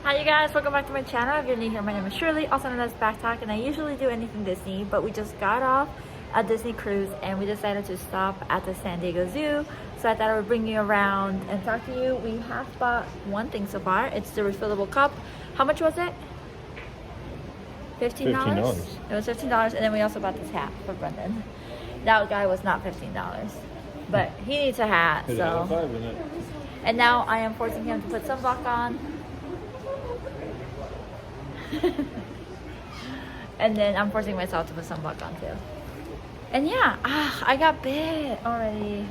Hi you guys, welcome back to my channel. If you're new here, my name is Shirley, also known as Backttalk, and I usually do anything Disney, but we just got off a Disney cruise and we decided to stop at the San Diego Zoo. So I thought I would bring you around and talk to you. We have bought one thing so far. It's the refillable cup. How much was it? $15? It was $15, and then we also bought this hat for Brendan. That guy was not $15, but he needs a hat, so. And now I am forcing him to put sunblock on. And then I'm forcing myself to put sunblock on too. And yeah, I got bit already.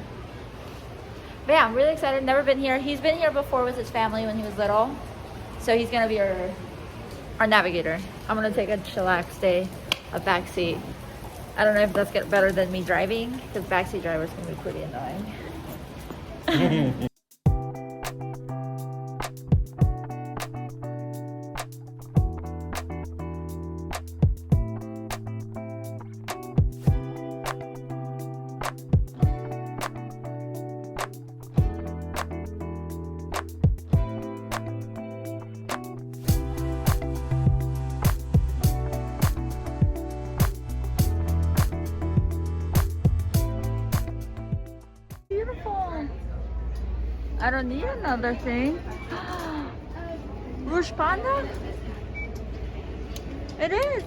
But yeah, I'm really excited. Never been here. He's been here before with his family when he was little. So he's gonna be our navigator. I'm gonna take a chillax day, a backseat. I don't know if that's get better than me driving, because backseat drivers can be pretty annoying. I don't need another thing. Rouge Panda? It is.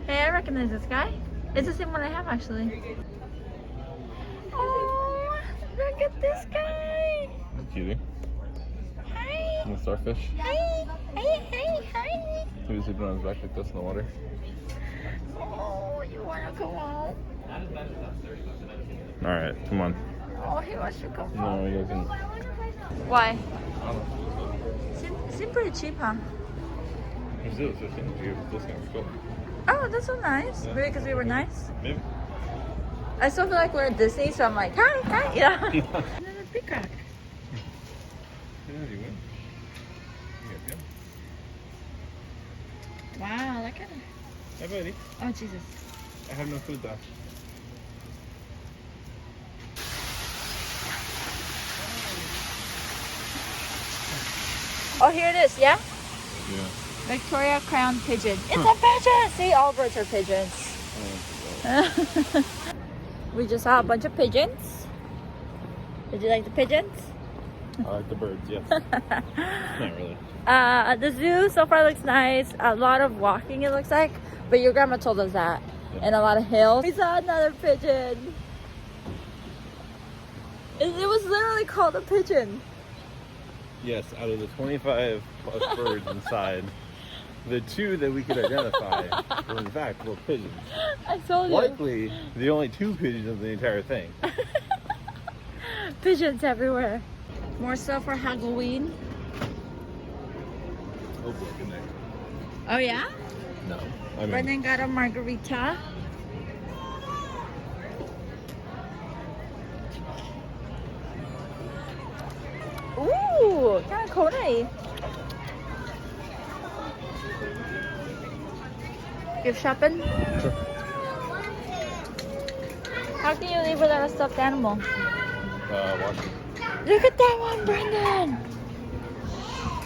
Hey, I recognize this guy. It's the same one I have actually. Oh, look at this guy. Cutie. Hi. And the starfish. Hi. Hi. He was sleeping on his back like this in the water. Oh, you want to come out? Alright, come on. Oh, he wants to come out. No, he doesn't. Why? I don't know. Seem pretty cheap, huh? He's still 15. We have a discount. Cool. Oh, that's so nice. Yeah. Maybe because we were nice? Maybe. I still feel like we're at Disney, so I'm like, hi, yeah. Another peacock. Yeah, you win. Yeah. Wow, look at it. Hey, buddy. Oh, Jesus. I have no food though. Oh, here it is, yeah? Yeah. Victoria Crown Pigeon. It's a pigeon! See, all birds are pigeons. We just saw a bunch of pigeons. Did you like the pigeons? I like the birds, yes. Not really. The zoo so far looks nice. A lot of walking, it looks like. But your grandma told us that. Yeah. And a lot of hills. We saw another pigeon. It was literally called a pigeon. Yes, out of the 25 plus birds inside, the two that we could identify were in fact little pigeons. I told you. Likely the only two pigeons of the entire thing. Pigeons everywhere. More stuff for Halloween. Oh, good night. Oh yeah? No. I mean, Brendan got a margarita. Ooh, kind of cold. Gift shopping? Sure. How can you leave without a stuffed animal? Watching. Look at that one, Brendan.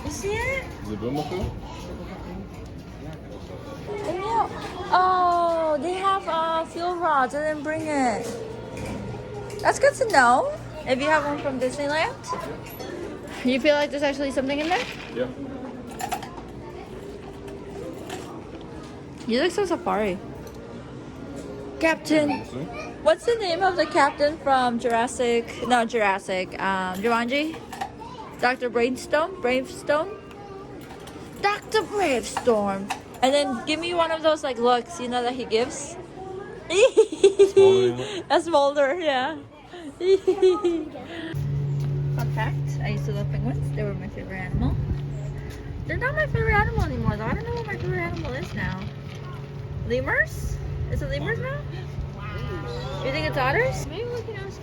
You see it? Is it Boomerang? Oh, they have fuel rods. I didn't bring it. That's good to know. If you have one from Disneyland. You feel like there's actually something in there? Yeah. You look so safari. Captain. What's the name of the captain from Jumanji? Dr. Bravestone? Dr. Bravestone. And then give me one of those like looks, you know, that he gives. A smolder, yeah. Fun fact, I used to love penguins. They were my favorite animal. They're not my favorite animal anymore though. I don't know what my favorite animal is now. Lemurs? Is it lemurs now? You think it's otters? Maybe we can ask.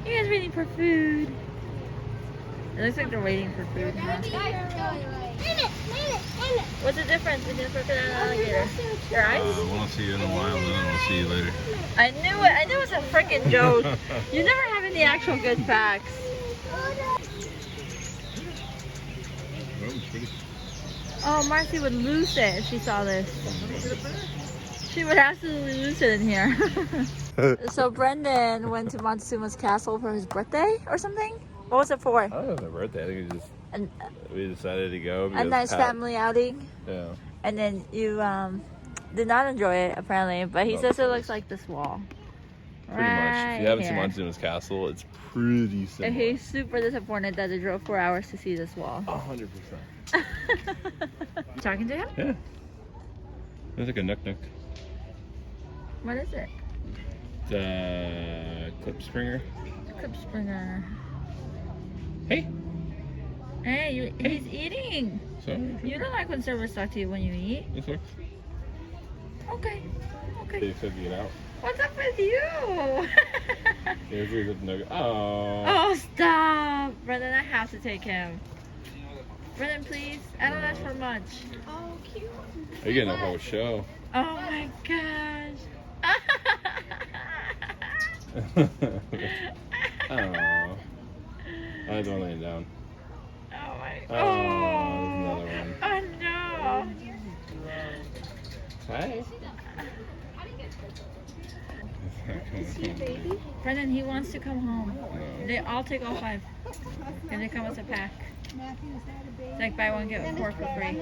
You guys waiting for food. It looks like they're waiting for food. Huh? What's the difference between a crocodile and an alligator? Their eyes? I won't see you in a while, and then I'll see you later. I knew it. I knew it was a freaking joke. You never have any actual good facts. Oh, Marcy would lose it if she saw this. She would absolutely lose it in here. So Brendan went to Montezuma's castle for his birthday or something? What was it for? I don't know if my birthday. I think we decided to go. A nice family outing. Yeah. And then you did not enjoy it apparently, but he says it looks like this wall. Pretty much. If you haven't seen Montezuma's castle, it's pretty similar. And he's super disappointed that they drove 4 hours to see this wall. 100%. You talking to him? Yeah. There's like a nook. What is it? The clip springer. Clip springer. Hey. Hey, he's eating. So? You don't like when servers talk to you when you eat. This works. Okay. They said to get out. What's up with you? Here's the nugget. Oh. Oh, stop. Brendan, I have to take him. Brendan, please. I don't ask for much. Oh, cute. You're getting a whole show. Oh my gosh. Oh. I had one laying down. Oh my. Oh, there's another one. Oh no. Hi. Brendan, he wants to come home. No. They all take all 5. And they come as a pack. It's like buy one, get 4 for free.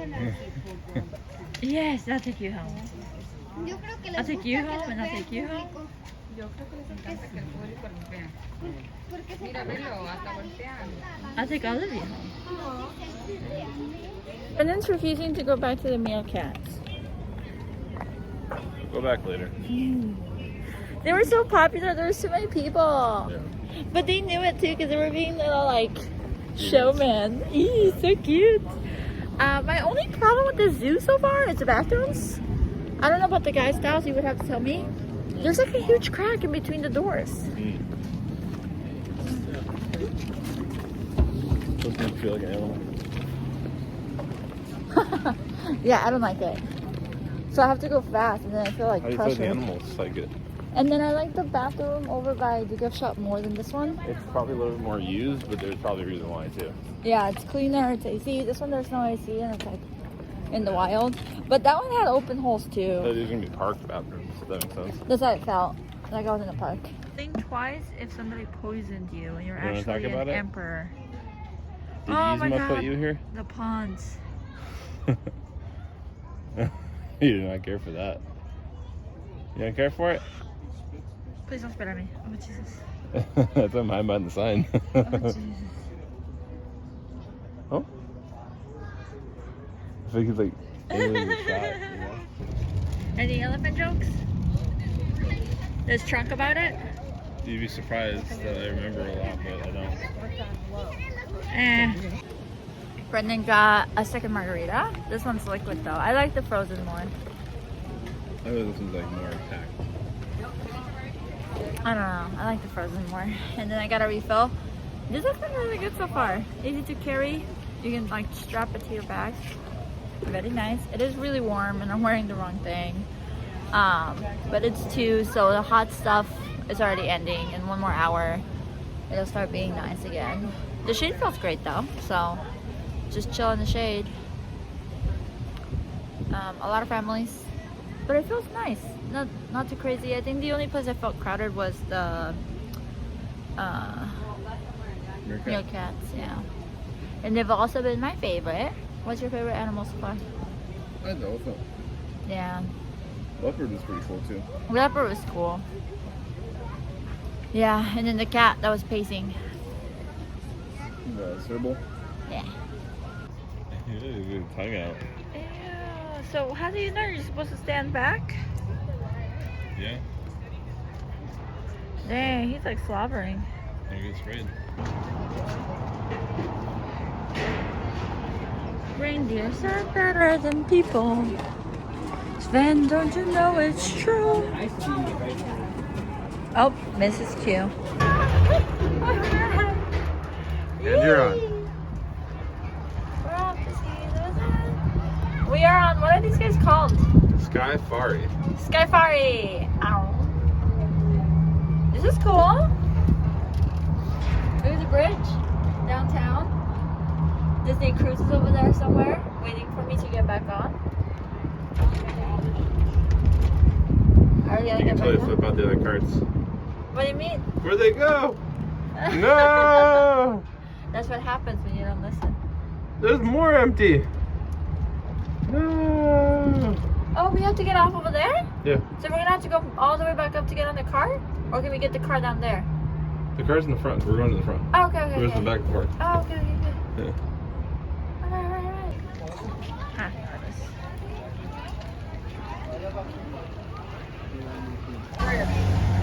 Yes, I'll take you home. I'll take you home and I'll take you home. I'll take all of you home. Brendan's refusing to go back to the meerkats. Go back later. They were so popular, there were so many people. Yeah. But they knew it too because they were being little like showmen. Eee, so cute. My only problem with the zoo so far is the bathrooms. I don't know about the guy styles, you would have to tell me. There's like a huge crack in between the doors. Doesn't feel like an animal. Yeah, I don't like it. So I have to go fast and then I feel like How do you feel like the pressure. animals like it? And then I like the bathroom over by the gift shop more than this one. It's probably a little bit more used, but there's probably a reason why too. Yeah, it's cleaner, it's AC. This one there's no AC and it's like in the wild. But that one had open holes too. There's gonna be parked bathrooms, if that makes sense. That's how it felt. Like I was in a park. Think twice if somebody poisoned you and you're You wanna actually talk about an it? emperor. Did Oh my Yzma God. put you here? The ponds. You do not care for that. You don't care for it? Please don't spit at me. Oh Jesus. That's what I'm hiding behind the sign. Oh Jesus. Oh? I think it's like aiming the shot, you know? Any elephant jokes? There's Trunk about it? You'd be surprised that I remember a lot, but I don't. Brendan got a second margarita. This one's liquid though. I like the frozen more. I thought this was like more packed. I don't know. I like the frozen more. And then I got a refill. This has been really good so far. Easy to carry. You can like strap it to your bag. Very nice. It is really warm and I'm wearing the wrong thing. But it's 2, so the hot stuff is already ending. In 1 more hour, it'll start being nice again. The shade feels great though, so just chill in the shade. A lot of families, but it feels nice. Not too crazy. I think the only place I felt crowded was the meerkats, yeah. And they've also been my favorite. What's your favorite animal so far? I had the elephant. Yeah. Leopard is pretty cool too. Leopard was cool. Yeah, and then the cat that was pacing. The serval. Yeah. Good tongue out. Ew. So how do you know you're supposed to stand back? Yeah. Dang, he's like slobbering. Don't get sprayed. Reindeers are better than people. Sven, don't you know it's true? Oh, Mrs. Q. And you're on. We're off to see the sun. We are on, what are these guys called? Skyfari. Skyfari. Ow. This is cool. Look at the bridge. Disney Cruise is over there somewhere, waiting for me to get back on. Are you You can totally flip out the other carts. What do you mean? Where'd they go? No! That's what happens when you don't listen. There's more empty. No! Oh, we have to get off over there? Yeah. So we're gonna have to go all the way back up to get on the car? Or can we get the car down there? The car's in the front. We're going to the front. Oh, okay, okay. Where's the back part? Oh, okay, okay, okay. Yeah. Alright. Ah,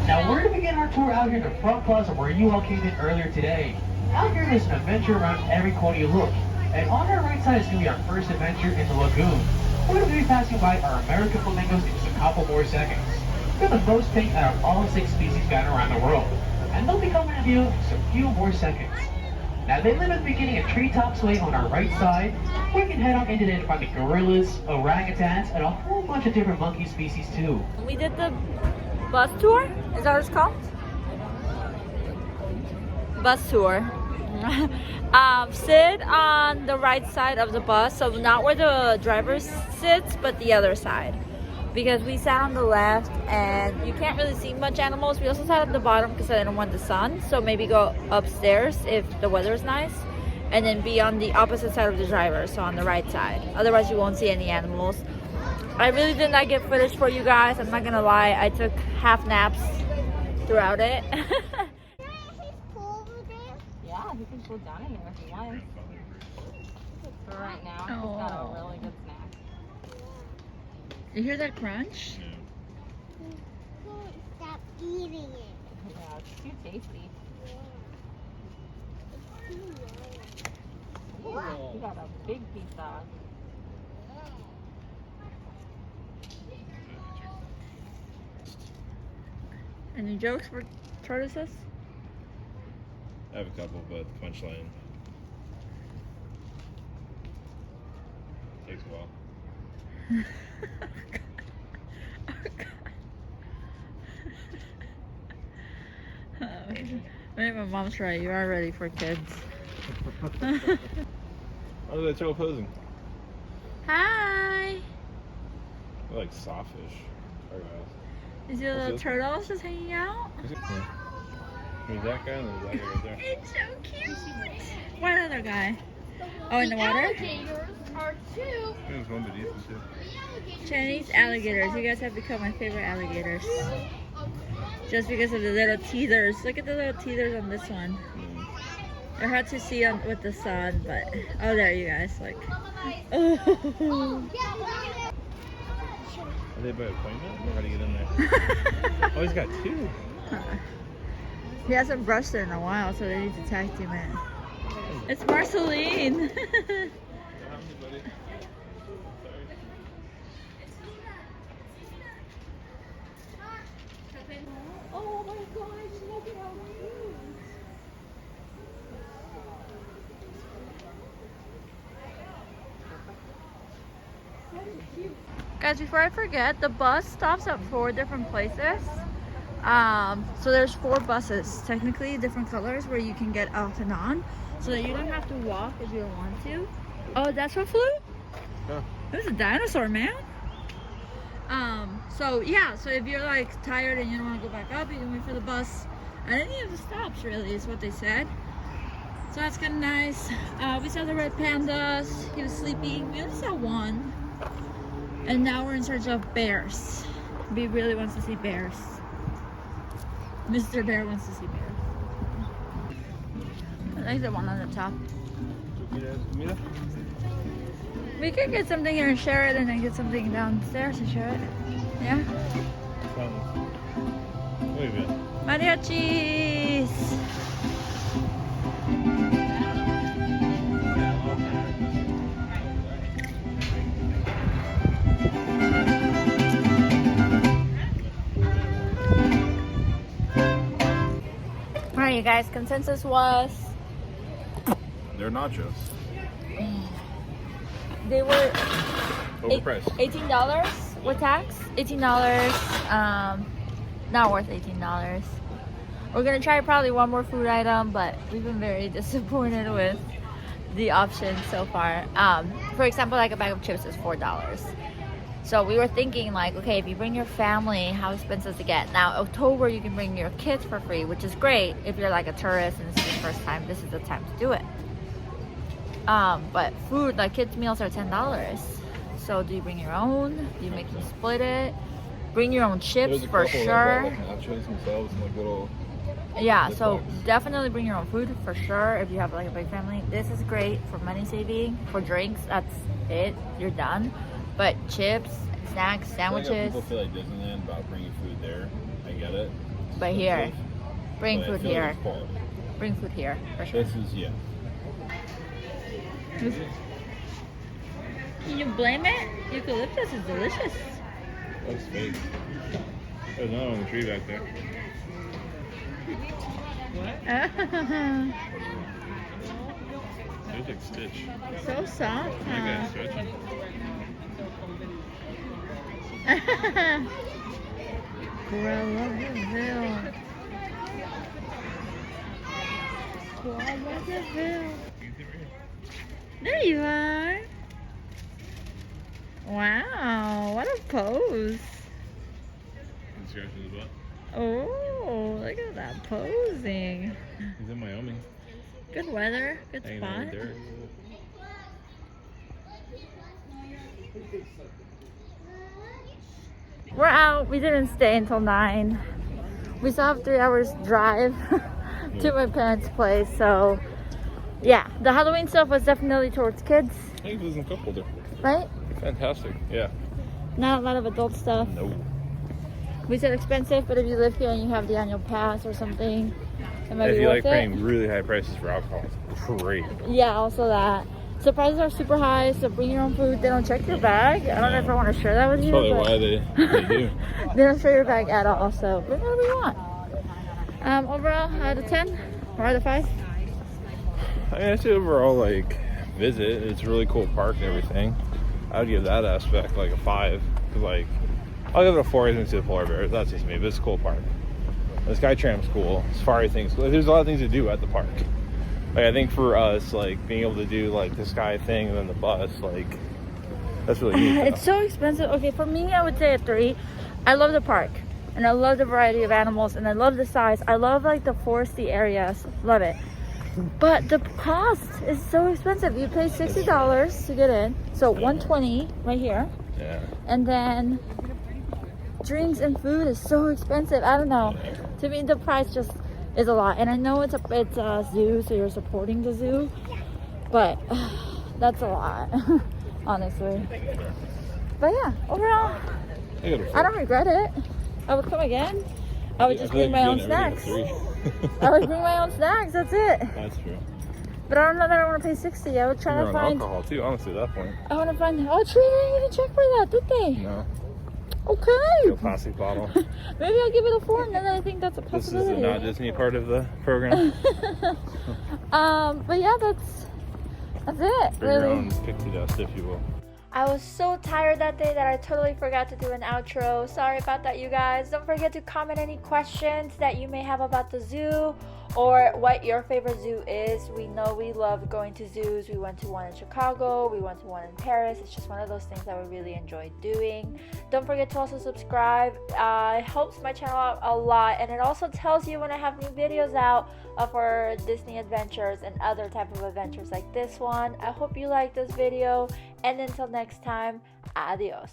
Now we're going to begin our tour out here in the front plaza where you located earlier today. Out here is an adventure around every corner you look. And on our right side is going to be our first adventure in the Lagoon. We're going to be passing by our American flamingos in just a couple more seconds. They're the most pink out of all 6 species found around the world. And they'll be coming to view in just a few more seconds. Now they live at the beginning of Treetop Sway on our right side. We can head on into there to find the gorillas, orangutans, and a whole bunch of different monkey species too. we did the bus tour? Is that what it's called? Bus tour. Sit on the right side of the bus, so not where the driver sits, but the other side. Because we sat on the left and you can't really see much animals. We also sat at the bottom because I didn't want the sun. So maybe go upstairs if the weather is nice. And then be on the opposite side of the driver, so on the right side. Otherwise you won't see any animals. I really did not get footage for you guys. I'm not gonna lie. I took half naps throughout it. Yeah, he can pull down in there if he wants. For right now, he's got a really good snack. You hear that crunch? Stop eating it. Yeah, it's too tasty. Ooh, he got a big pizza. Any jokes for tortoises? I have a couple, but the punchline takes a while. Maybe my mom's right. You are ready for kids. Oh, that turtle posing. Hi. They're like sawfish. Is your little turtles just hanging out? Yeah. There's that guy and there's that guy right there. It's so cute. What other guy? Oh, in the water? Alligators are too. There's one beneath us too. Chinese alligators. You guys have become my favorite alligators. Just because of the little teethers. Look at the little teethers on this one. They're hard to see with the sun, but oh, there you guys. Like, oh. Are they by appointment or how to get in there? Oh, he's got 2. He hasn't brushed it in a while, so they need to tag team it. It's Marceline. Oh my gosh, look at how cute. Guys, before I forget, the bus stops at 4 different places. So there's 4 buses, technically different colors, where you can get off and on, so that you don't have to walk if you don't want to. Oh, that's what flew? Yeah. It was a dinosaur, man. So yeah, so if you're like tired and you don't want to go back up, you can wait for the bus at any of the stops, really, is what they said. So that's kind of nice. We saw the red pandas. He was sleeping. We only saw one. And now we're in search of bears. B really wants to see bears. Mr. Bear wants to see bears. I like the one on the top. We could get something here and share it, and then get something downstairs and share it. Yeah? Muy bien. Mariachis! Alright, you guys, consensus was They're nachos. they were Overpriced. $18 with tax. $18. Not worth $18. We're gonna try probably one more food item, but we've been very disappointed with the options so far. For example, like a bag of chips is $4. So we were thinking like, okay, if you bring your family, how expensive does it get? Now, October, you can bring your kids for free, which is great. If you're like a tourist and this is your first time, this is the time to do it. But food, like kids' meals are $10. So do you bring your own? Do you make them split it? Bring your own chips for sure. Nachos themselves and like little. Yeah, so definitely bring your own food for sure if you have like a big family. This is great for money saving. For drinks, that's it. You're done. But chips, snacks, sandwiches. People feel like Disneyland about bringing food there. I get it. But here, bring But I food feel like here. it's quality. Bring food here for sure. This is Can you blame it? Eucalyptus is delicious. That's fake. There's another one in the tree back there. There's like Stitch. So soft. That guy's stretching. There you are. Wow, what a pose. And scratching his butt. Oh, look at that posing. He's in Wyoming. Good weather, good Hanging out in spot. the dirt. We're out. We didn't stay until 9. We still have 3 hours drive to my parents' place. So, yeah, the Halloween stuff was definitely towards kids, I think there's a couple there. right? Fantastic. Yeah. Not a lot of adult stuff. No. We said expensive, but if you live here and you have the annual pass or something, it might If be you worth like it. paying really high prices for alcohol, it's great. Yeah, also that. So prices are super high, so bring your own food. They don't check your bag. I don't know if I want to share that with That's you. probably but why they do. they don't share your bag at all, so bring whatever you want. Overall, out of 10 or out of 5? I mean, I say overall, like, visit. It's a really cool park and everything. I would give that aspect like a 5. 'Cause, like, I'll give it a 4. I didn't see the polar bears. That's just me, but it's a cool park. The Skytram's cool. Safari thing's cool. There's a lot of things to do at the park. Like, I think for us, like, being able to do, like, the sky thing and then the bus, like, that's really neat. It's so expensive. Okay, for me, I would say a 3. I love the park, and I love the variety of animals, and I love the size. I love, like, the foresty areas. Love it. But the cost is so expensive. You pay $60 to get in, so $120 right here, Yeah. and then drinks and food is so expensive. I don't know. To me, the price just is a lot. And I know it's a zoo, so you're supporting the zoo, but that's a lot, honestly. But yeah, overall, I don't regret it. I would come again. I would just bring my own snacks. I would bring my own snacks. That's it. That's true. But I don't know that I want to pay $60. I would try to find. alcohol too, honestly, at that point. I want to find. Oh, true. They didn't check for that, did they? No. Okay. A plastic bottle. Maybe I'll give it a 4, and then I think that's a This possibility. is the not Disney part of the program. But yeah, that's it. For your Really. own pixie dust, if you will. I was so tired that day that I totally forgot to do an outro. Sorry about that, you guys. Don't forget to comment any questions that you may have about the zoo or what your favorite zoo is. We know we love going to zoos. We went to one in Chicago. We went to one in Paris. It's just one of those things that we really enjoy doing. Don't forget to also subscribe. It helps my channel out a lot, and it also tells you when I have new videos out for Disney adventures and other type of adventures like this one. I hope you like this video, and until next time, adios.